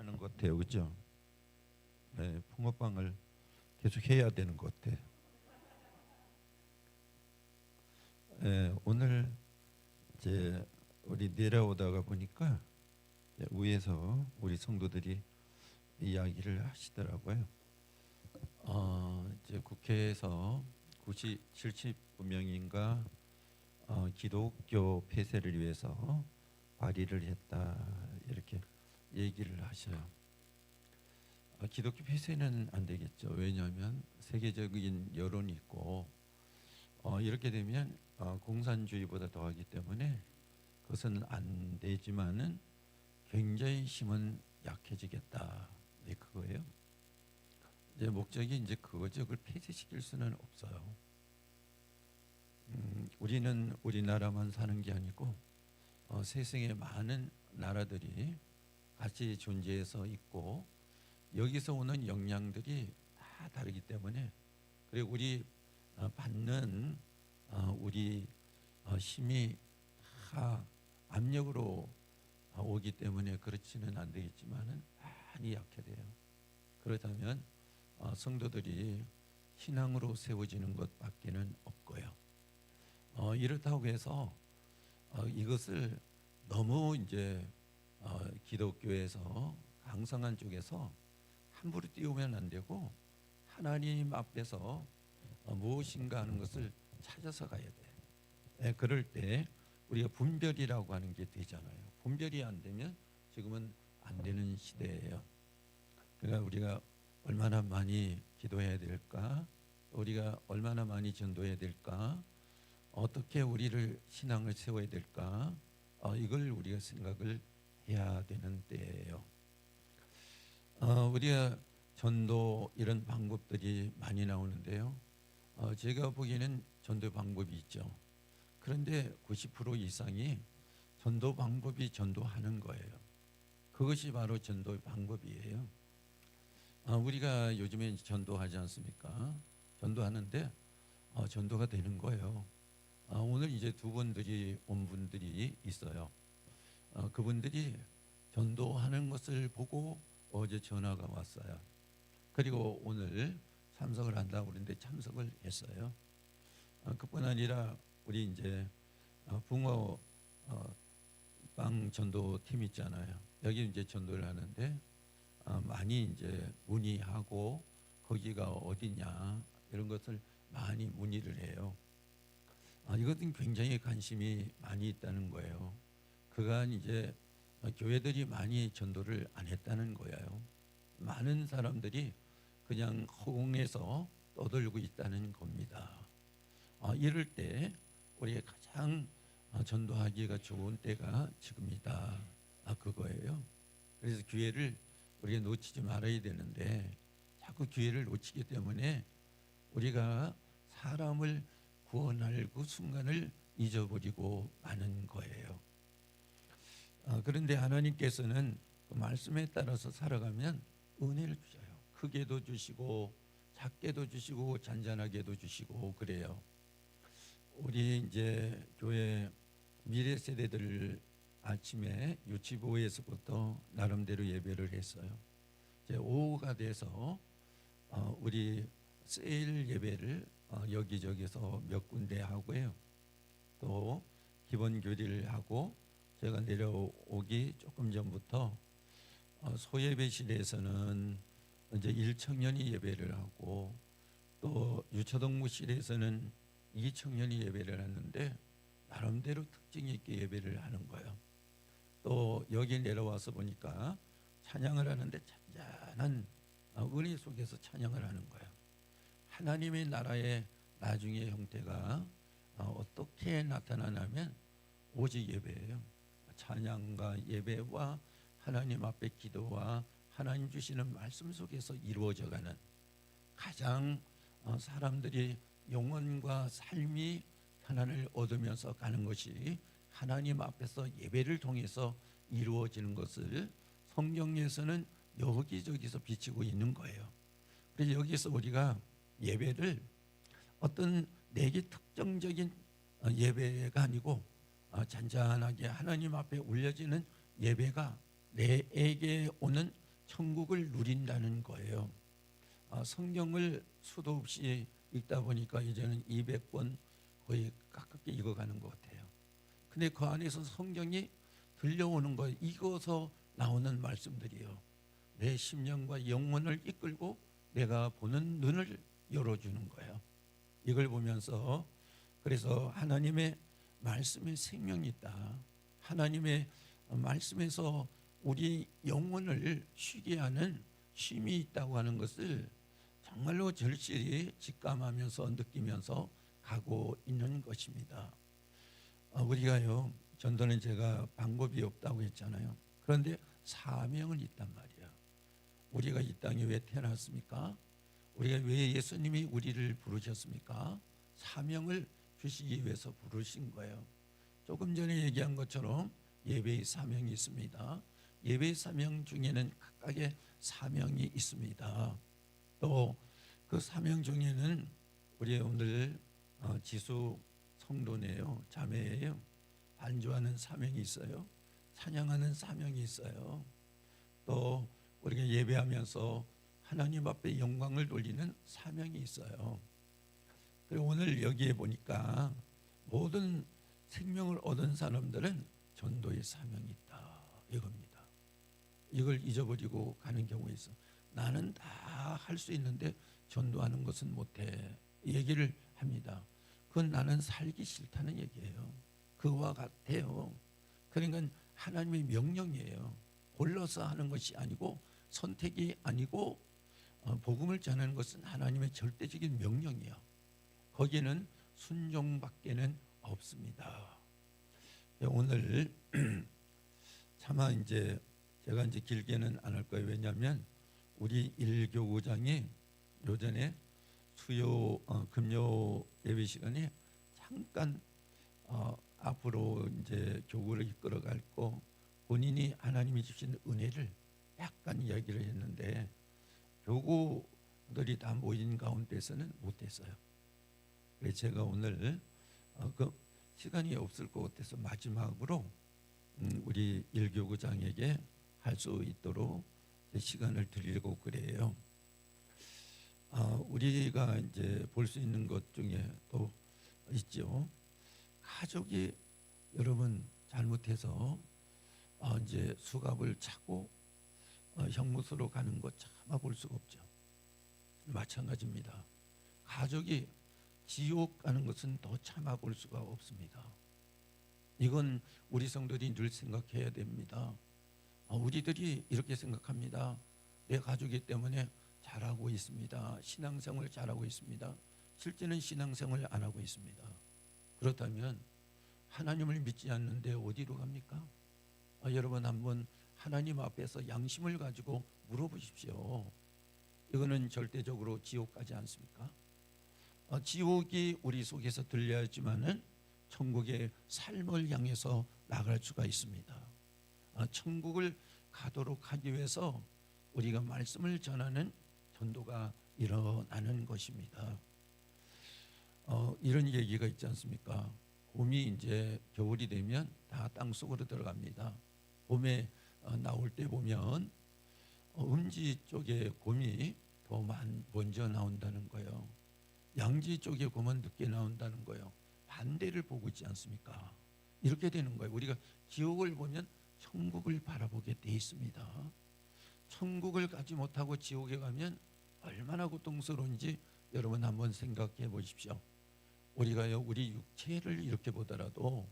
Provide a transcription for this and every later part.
잘하는 것 같아요, 그죠? 네, 붕어빵을 계속 해야 되는 것 같아. 네, 오늘 이제 우리 내려오다가 보니까 이제 위에서 우리 성도들이 이야기를 하시더라고요. 이제 국회에서 70명인가 기독교 폐쇄를 위해서 발의를 했다 이렇게 얘기를 하셔요. 기독교 폐쇄는 안 되겠죠. 왜냐하면 세계적인 여론이 있고 이렇게 되면 공산주의보다 더하기 때문에 그것은 안 되지만은 굉장히 힘은 약해지겠다. 네, 그거예요. 이제 목적이 이제 그거죠. 그걸 폐쇄시킬 수는 없어요. 우리는 우리나라만 사는 게 아니고 세상에 많은 나라들이 같이 존재해서 있고 여기서 오는 영향들이 다 다르기 때문에 그리고 우리 받는 우리 힘이 다 압력으로 오기 때문에 그렇지는 안 되겠지만은 많이 약해돼요. 그렇다면 성도들이 신앙으로 세워지는 것밖에는 없고요. 이렇다고 해서 이것을 너무 이제 기독교에서 강성한 쪽에서 함부로 띄우면 안 되고 하나님 앞에서 무엇인가 하는 것을 찾아서 가야 돼. 네, 그럴 때 우리가 분별이라고 하는 게 되잖아요. 분별이 안 되면 지금은 안 되는 시대예요. 그러니까 우리가 얼마나 많이 기도해야 될까? 우리가 얼마나 많이 전도해야 될까? 어떻게 우리를 신앙을 세워야 될까? 이걸 우리가 생각을 해야 되는 때예요. 우리가 전도 이런 방법들이 많이 나오는데요. 제가 보기에는 전도 방법이 있죠. 그런데 90% 이상이 전도 방법이 전도하는 거예요. 그것이 바로 전도 방법이에요. 우리가 요즘에 전도하지 않습니까? 전도하는데 전도가 되는 거예요. 오늘 이제 두 분들이 온 분들이 있어요. 그분들이 전도하는 것을 보고 어제 전화가 왔어요. 그리고 오늘 참석을 한다고 그러는데 참석을 했어요. 그뿐 아니라 우리 이제 붕어 빵 전도 팀 있잖아요. 여기 이제 전도를 하는데 많이 이제 문의하고 거기가 어디냐 이런 것을 많이 문의를 해요. 이것은 굉장히 관심이 많이 있다는 거예요. 그간 이제 교회들이 많이 전도를 안 했다는 거예요. 많은 사람들이 그냥 허공에서 떠돌고 있다는 겁니다. 이럴 때 우리가 가장 전도하기가 좋은 때가 지금이다. 그거예요. 그래서 기회를 우리가 놓치지 말아야 되는데 자꾸 기회를 놓치기 때문에 우리가 사람을 구원할 그 순간을 잊어버리고 마는 거예요. 그런데 하나님께서는 그 말씀에 따라서 살아가면 은혜를 주셔요. 크게도 주시고 작게도 주시고 잔잔하게도 주시고 그래요. 우리 이제 교회 미래 세대들 아침에 유치부에서부터 나름대로 예배를 했어요. 이제 오후가 돼서 우리 세일 예배를 여기저기서 몇 군데 하고요. 또 기본 교리를 하고 제가 내려오기 조금 전부터 소예배실에서는 이제 1청년이 예배를 하고 또 유초동무실에서는 2청년이 예배를 하는데 나름대로 특징 있게 예배를 하는 거예요. 또 여기 내려와서 보니까 찬양을 하는데 잔잔한 은혜 속에서 찬양을 하는 거예요. 하나님의 나라의 나중의 형태가 어떻게 나타나냐면 오직 예배예요. 찬양과 예배와 하나님 앞에 기도와 하나님 주시는 말씀 속에서 이루어져가는 가장 사람들이 영혼과 삶이 편안을 얻으면서 가는 것이 하나님 앞에서 예배를 통해서 이루어지는 것을 성경에서는 여기저기서 비치고 있는 거예요. 그래서 여기서 우리가 예배를 어떤 내게 특정적인 예배가 아니고 잔잔하게 하나님 앞에 올려지는 예배가 내게 오는 천국을 누린다는 거예요. 성경을 수도 없이 읽다 보니까 이제는 200권 거의 가깝게 읽어가는 것 같아요. 근데 그 안에서 성경이 들려오는 거 읽어서 나오는 말씀들이요. 내 심령과 영혼을 이끌고 내가 보는 눈을 열어주는 거예요. 이걸 보면서 그래서 하나님의 말씀에 생명이 있다. 하나님의 말씀에서 우리 영혼을 쉬게 하는 쉼이 있다고 하는 것을 정말로 절실히 직감하면서 느끼면서 가고 있는 것입니다. 우리가요, 전도는 제가 방법이 없다고 했잖아요. 그런데 사명은 있단 말이야. 우리가 이 땅에 왜 태어났습니까? 우리가 왜 예수님이 우리를 부르셨습니까? 사명을 주시기 위해서 부르신 거예요. 조금 전에 얘기한 것처럼 예배의 사명이 있습니다. 예배의 사명 중에는 각각의 사명이 있습니다. 또 그 사명 중에는 우리 오늘 지수 성도네요, 자매예요. 반주하는 사명이 있어요. 찬양하는 사명이 있어요. 또 우리가 예배하면서 하나님 앞에 영광을 돌리는 사명이 있어요. 그리고 오늘 여기에 보니까 모든 생명을 얻은 사람들은 전도의 사명이 있다, 이겁니다. 이걸 잊어버리고 가는 경우가 있어. 나는 다 할 수 있는데 전도하는 것은 못해, 이 얘기를 합니다. 그건 나는 살기 싫다는 얘기예요. 그와 같아요. 그러니까 하나님의 명령이에요. 골라서 하는 것이 아니고, 선택이 아니고, 복음을 전하는 것은 하나님의 절대적인 명령이에요. 거기에는 순종밖에는 없습니다. 오늘 차마 이제 제가 이제 길게는 안 할 거예요. 왜냐하면 우리 일교구장이 요전에 수요 금요 예배 시간에 잠깐 앞으로 이제 교구를 이끌어갈 거 본인이 하나님이 주신 은혜를 약간 이야기를 했는데 교구들이 다 모인 가운데서는 못했어요. 그래서 제가 오늘 그 시간이 없을 것 같아서 마지막으로 우리 일교구장에게 할 수 있도록 시간을 드리려고 그래요. 우리가 이제 볼 수 있는 것 중에 또 있죠. 가족이 여러분 잘못해서 이제 수갑을 차고 형무소로 가는 것 참아 볼 수가 없죠. 마찬가지입니다. 가족이 지옥 가는 것은 더 참아 볼 수가 없습니다. 이건 우리 성도들이 늘 생각해야 됩니다. 우리들이 이렇게 생각합니다. 내 가족이기 때문에 잘하고 있습니다. 신앙생활 잘하고 있습니다. 실제는 신앙생활 안 하고 있습니다. 그렇다면 하나님을 믿지 않는데 어디로 갑니까? 여러분 한번 하나님 앞에서 양심을 가지고 물어보십시오. 이거는 절대적으로 지옥 가지 않습니까? 지옥이 우리 속에서 들려야지만은 천국의 삶을 향해서 나갈 수가 있습니다. 천국을 가도록 하기 위해서 우리가 말씀을 전하는 전도가 일어나는 것입니다. 이런 얘기가 있지 않습니까? 곰이 이제 겨울이 되면 다 땅속으로 들어갑니다. 봄에 나올 때 보면 음지 쪽에 곰이 더 먼저 나온다는 거예요. 양지 쪽에 곰은 늦게 나온다는 거예요. 반대를 보고 있지 않습니까? 이렇게 되는 거예요. 우리가 지옥을 보면 천국을 바라보게 돼 있습니다. 천국을 가지 못하고 지옥에 가면 얼마나 고통스러운지 여러분 한번 생각해 보십시오. 우리가요, 우리 육체를 이렇게 보더라도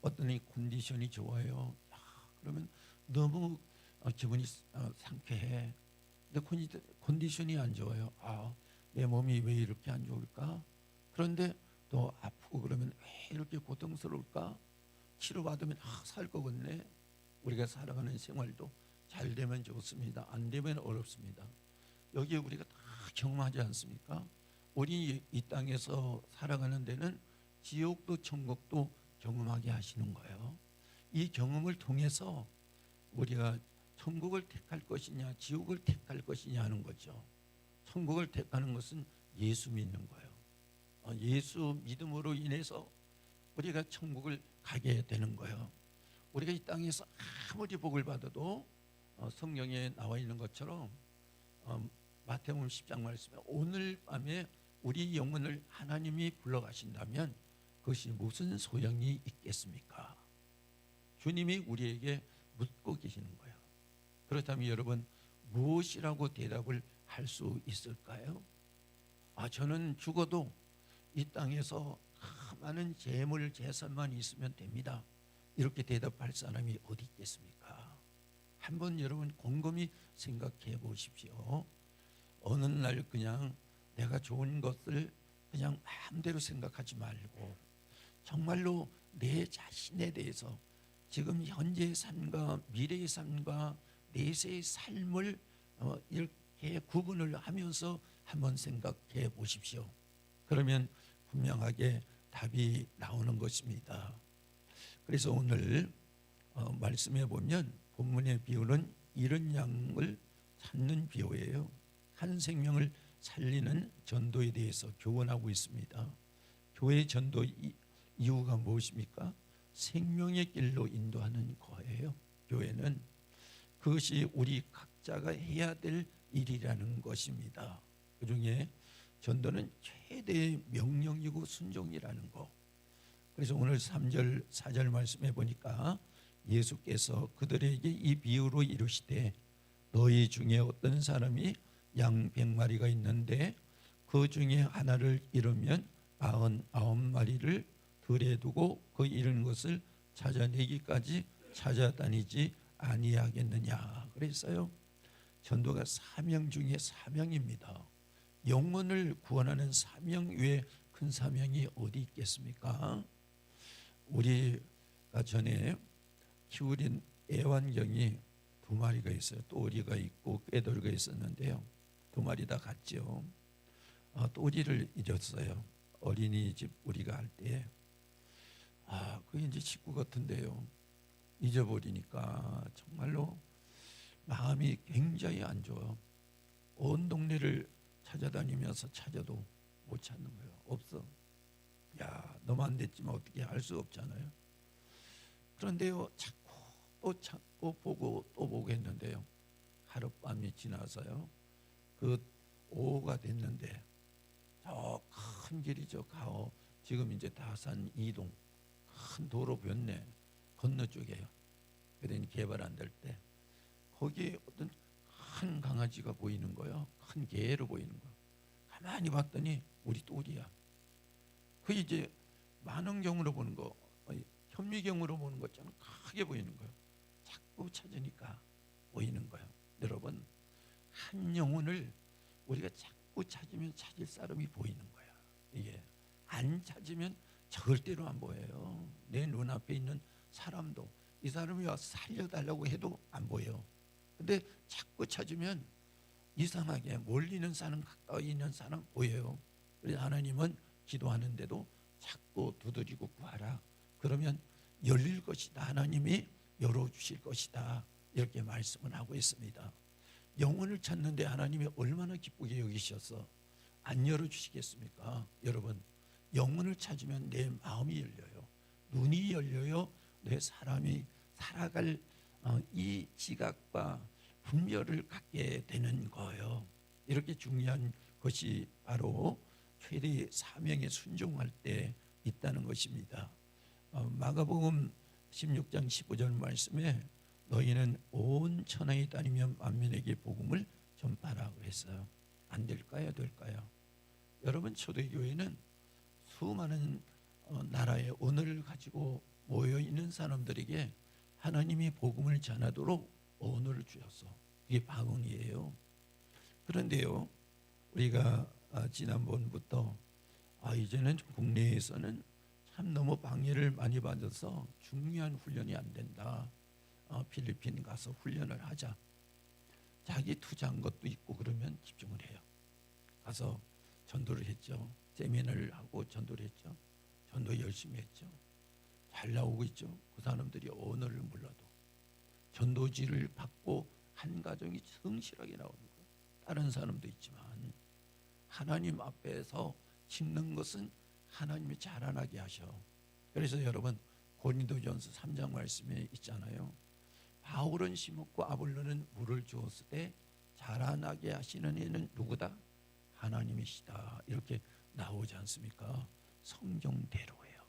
어떤 이 컨디션이 좋아요. 그러면 너무 기분이 상쾌해. 근데 컨디션이 안 좋아요. 내 몸이 왜 이렇게 안 좋을까? 그런데 또 아프고 그러면 왜 이렇게 고통스러울까? 치료받으면 살 것 같네. 우리가 살아가는 생활도 잘 되면 좋습니다. 안 되면 어렵습니다. 여기에 우리가 다 경험하지 않습니까? 우리 이 땅에서 살아가는 데는 지옥도 천국도 경험하게 하시는 거예요. 이 경험을 통해서 우리가 천국을 택할 것이냐 지옥을 택할 것이냐 하는 거죠. 천국을 택하는 것은 예수 믿는 거예요. 예수 믿음으로 인해서 우리가 천국을 가게 되는 거예요. 우리가 이 땅에서 아무리 복을 받아도 성경에 나와 있는 것처럼 마태복음 10장 말씀에 오늘 밤에 우리 영혼을 하나님이 불러가신다면 그것이 무슨 소용이 있겠습니까? 주님이 우리에게 묻고 계시는 거예요. 그렇다면 여러분 무엇이라고 대답을 할 수 있을까요? 저는 죽어도 이 땅에서 많은 재물 재산만 있으면 됩니다. 이렇게 대답할 사람이 어디 있겠습니까? 한번 여러분 곰곰이 생각해 보십시오. 어느 날 그냥 내가 좋은 것을 그냥 마음대로 생각하지 말고 정말로 내 자신에 대해서 지금 현재의 삶과 미래의 삶과 내세의 삶을 이렇게 구분을 하면서 한번 생각해 보십시오. 그러면 분명하게 답이 나오는 것입니다. 그래서 오늘 말씀해 보면 본문의 비유는 잃은 양을 찾는 비유예요. 한 생명을 살리는 전도에 대해서 교훈하고 있습니다. 교회 전도 이유가 무엇입니까? 생명의 길로 인도하는 거예요. 교회는 그것이 우리 각자가 해야 될 일이라는 것입니다. 그중에 전도는 최대의 명령이고 순종이라는 거. 그래서 오늘 3절 4절 말씀해 보니까 예수께서 그들에게 이 비유로 이르시되 너희 중에 어떤 사람이 양 100마리가 있는데 그 중에 하나를 잃으면 99마리를 들에 두고 그 잃은 것을 찾아내기까지 찾아다니지 아니하겠느냐 그랬어요. 전도가 사명 중에 사명입니다. 영혼을 구원하는 사명 외에 큰 사명이 어디 있겠습니까? 우리가 전에 키우린 애완경이 2마리가 있어요. 또리가 있고 꾀돌이가 있었는데요. 2마리 다 갔죠. 또리를 잊었어요. 어린이집 우리가 할 때. 그게 이제 식구 같은데요. 잊어버리니까 정말로 마음이 굉장히 안 좋아요. 온 동네를 찾아다니면서 찾아도 못 찾는 거예요. 없어. 너무 안 됐지만 어떻게 할 수 없잖아요. 그런데요, 자꾸 또 찾고 보고 또 보고 했는데요. 하룻밤이 지나서요. 그 오후가 됐는데 저 큰 길이죠. 가오. 지금 이제 다산 이동 큰 도로 변내 건너쪽에요. 그러니 개발 안 될 때 거기에 어떤 큰 강아지가 보이는 거예요. 큰 개로 보이는 거예요. 가만히 봤더니 우리 또리야. 그 이제 만원경으로 보는 거, 현미경으로 보는 것처럼 크게 보이는 거예요. 자꾸 찾으니까 보이는 거예요. 여러분, 한 영혼을 우리가 자꾸 찾으면 찾을 사람이 보이는 거야. 이게 안 찾으면 절대로 안 보여요. 내 눈앞에 있는 사람도 이 사람이 와서 살려달라고 해도 안 보여. 근데 자꾸 찾으면 이상하게 멀리 있는 사람 가까이 있는 사람 보여요. 그래서 하나님은 기도하는데도 자꾸 두드리고 구하라. 그러면 열릴 것이다. 하나님이 열어주실 것이다. 이렇게 말씀을 하고 있습니다. 영혼을 찾는데 하나님이 얼마나 기쁘게 여기셔서 안 열어주시겠습니까? 여러분, 영혼을 찾으면 내 마음이 열려요. 눈이 열려요. 내 사람이 살아갈 이 지각과 분별을 갖게 되는 거예요. 이렇게 중요한 것이 바로 최대의 사명에 순종할 때 있다는 것입니다. 마가복음 16장 15절 말씀에 너희는 온 천하에 다니며 만민에게 복음을 전파하라 그랬어요. 안 될까요? 될까요? 여러분, 초대교회는 수많은 나라의 언어를 가지고 모여 있는 사람들에게 하나님이 복음을 전하도록 언어를 주셨어. 이게 방언이에요. 그런데요, 우리가 지난번부터 이제는 국내에서는 참 너무 방해를 많이 받아서 중요한 훈련이 안 된다. 필리핀 가서 훈련을 하자. 자기 투자한 것도 있고 그러면 집중을 해요. 가서 전도를 했죠. 세미나를 하고 전도를 했죠. 전도 열심히 했죠. 잘 나오고 있죠. 그 사람들이 언어를 몰라도 전도지를 받고 한 가정이 성실하게 나오는 거예요. 다른 사람도 있지만 하나님 앞에서 짓는 것은 하나님이 자라나게 하셔. 그래서 여러분 고린도전서 3장 말씀에 있잖아요. 바울은 심었고 아볼로는 물을 주었을 때 자라나게 하시는 이는 누구다? 하나님이시다. 이렇게 나오지 않습니까? 성경대로예요.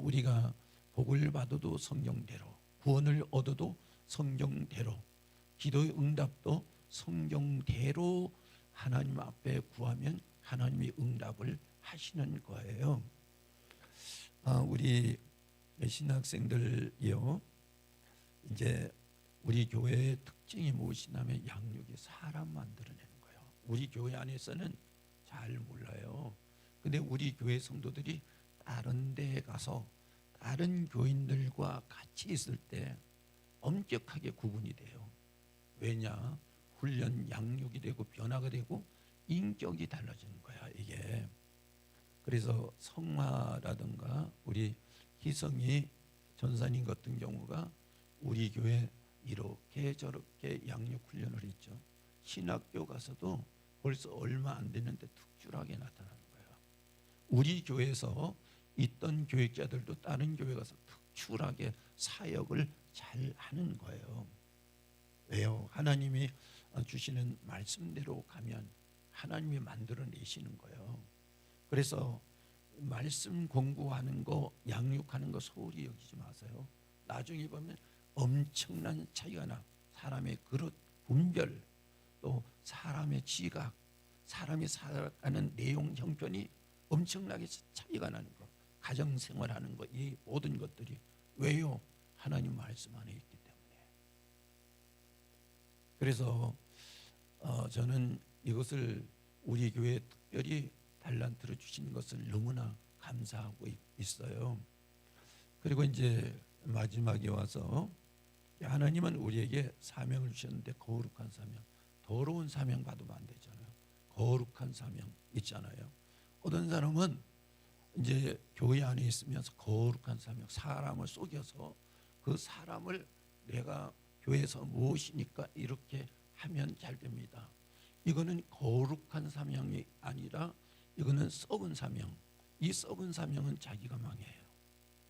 우리가 복을 받아도 성경대로, 구원을 얻어도 성경대로, 기도의 응답도 성경대로 하나님 앞에 구하면 하나님이 응답을 하시는 거예요. 우리 신학생들이요, 이제 우리 교회의 특징이 무엇이냐면 양육이 사람 만들어내는 거예요. 우리 교회 안에서는 잘 몰라요. 근데 우리 교회 성도들이 다른 데에 가서 다른 교인들과 같이 있을 때 엄격하게 구분이 돼요. 왜냐? 훈련, 양육이 되고 변화가 되고 인격이 달라지는 거야, 이게. 그래서 성화라든가 우리 희성이 전사님 같은 경우가 우리 교회 이렇게 저렇게 양육 훈련을 했죠. 신학교 가서도 벌써 얼마 안 됐는데 특출하게 나타나는 거예요. 우리 교회에서 있던 교육자들도 다른 교회 가서 특출하게 사역을 잘 하는 거예요. 왜요? 하나님이 주시는 말씀대로 가면 하나님이 만들어내시는 거예요. 그래서 말씀 공부하는 거, 양육하는 거 소홀히 여기지 마세요. 나중에 보면 엄청난 차이가 나. 사람의 그릇, 분별, 또 사람의 지각, 사람이 살아가는 내용, 형편이 엄청나게 차이가 나는 거. 가정생활하는 거, 이 모든 것들이. 왜요? 하나님 말씀 안에 있기 때문에. 그래서 저는 이것을 우리 교회에 특별히 달란트를 주신 것을 너무나 감사하고 있어요. 그리고 이제 마지막에 와서 하나님은 우리에게 사명을 주셨는데 거룩한 사명, 더러운 사명 받으면 안 되잖아요. 거룩한 사명 있잖아요. 어떤 사람은 이제 교회 안에 있으면서 거룩한 사명, 사람을 속여서 그 사람을 내가 교회에서 무엇이니까 이렇게 하면 잘 됩니다. 이거는 거룩한 사명이 아니라 이거는 썩은 사명. 이 썩은 사명은 자기가 망해요.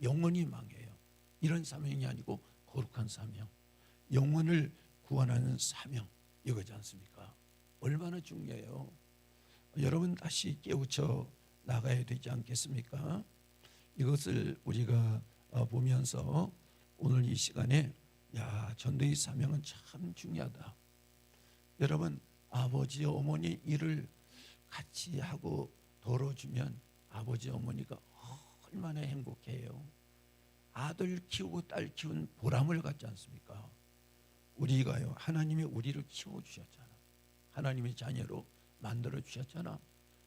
영원히 망해요. 이런 사명이 아니고 거룩한 사명, 영혼을 구원하는 사명, 이거지 않습니까? 얼마나 중요해요. 여러분 다시 깨우쳐 나가야 되지 않겠습니까? 이것을 우리가 보면서 오늘 이 시간에 전도의 사명은 참 중요하다. 여러분 아버지 어머니 일을 같이 하고 덜어주면 아버지 어머니가 얼마나 행복해요. 아들 키우고 딸 키운 보람을 갖지 않습니까? 우리가요, 하나님이 우리를 키워주셨잖아. 하나님의 자녀로 만들어 주셨잖아.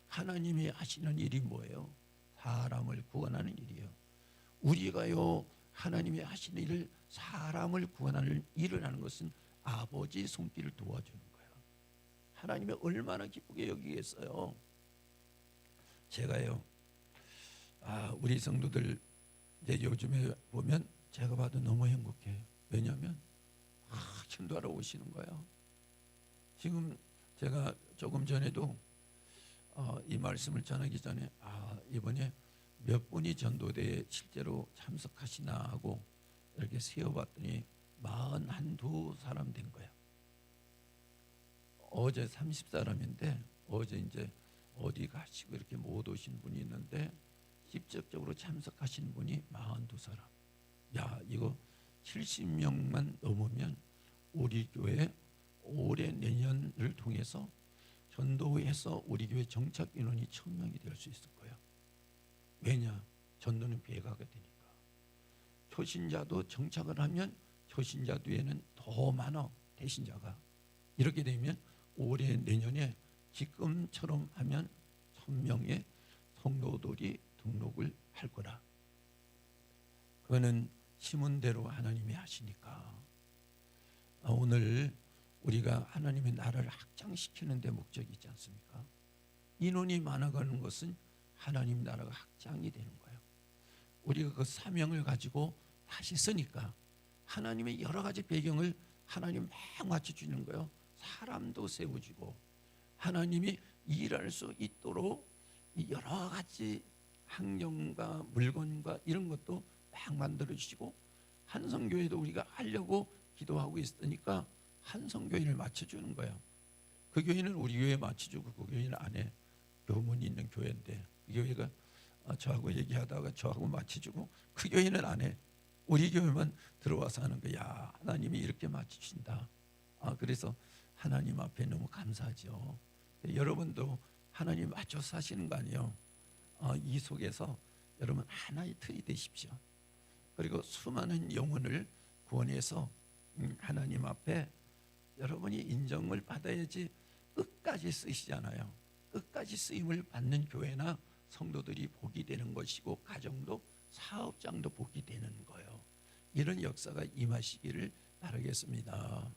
하나님이 하시는 일이 뭐예요? 사람을 구원하는 일이에요. 우리가요, 하나님이 하시는 일을, 사람을 구원하는 일을 하는 것은 아버지의 손길을 도와주는 거예요. 하나님이 얼마나 기쁘게 여기겠어요. 제가요, 우리 성도들 이제 요즘에 보면 제가 봐도 너무 행복해요. 왜냐하면 전도하러 오시는 거예요. 지금 제가 조금 전에도 이 말씀을 전하기 전에 이번에 몇 분이 전도대에 실제로 참석하시나 하고 이렇게 세어봤더니 41사람 된 거예요. 어제 30사람인데 어제 이제 어디 가시고 이렇게 못 오신 분이 있는데 직접적으로 참석하신 분이 42사람. 이거 70명만 넘으면 우리 교회 올해 내년을 통해서 전도해서 우리 교회 정착 인원이 1000명이 될 수 있을 거예요. 왜냐? 전도는 배가가 되니까. 초신자도 정착을 하면 초신자 뒤에는 더 많아, 대신자가. 이렇게 되면 올해 내년에 지금처럼 하면 1000명의 성도들이 등록을 할 거라. 그거는 심은 대로 하나님이 하시니까. 오늘 우리가 하나님의 나라를 확장시키는 데 목적이 있지 않습니까? 인원이 많아가는 것은 하나님 나라가 확장이 되는 거예요. 우리가 그 사명을 가지고 다시 쓰니까 하나님의 여러 가지 배경을 하나님 막 맞춰주는 거예요. 사람도 세워주고 하나님이 일할 수 있도록 여러 가지 환경과 물건과 이런 것도 막 만들어주시고 한성교회도 우리가 하려고 기도하고 있으니까 한 성교인을 맞춰주는 거야. 그 교회는 우리 교회에 맞춰주고 그 교회는 안 해. 교문이 있는 교회인데 이 교회가 저하고 얘기하다가 저하고 맞춰주고 그 교회는 안 해. 우리 교회만 들어와서 하는 거야. 하나님이 이렇게 맞추신다. 그래서 하나님 앞에 너무 감사하죠. 여러분도 하나님 맞춰서 사시는 거 아니에요. 이 속에서 여러분 하나의 틀이 되십시오. 그리고 수많은 영혼을 구원해서 하나님 앞에 여러분이 인정을 받아야지 끝까지 쓰시잖아요. 끝까지 쓰임을 받는 교회나 성도들이 복이 되는 것이고 가정도 사업장도 복이 되는 거예요. 이런 역사가 임하시기를 바라겠습니다.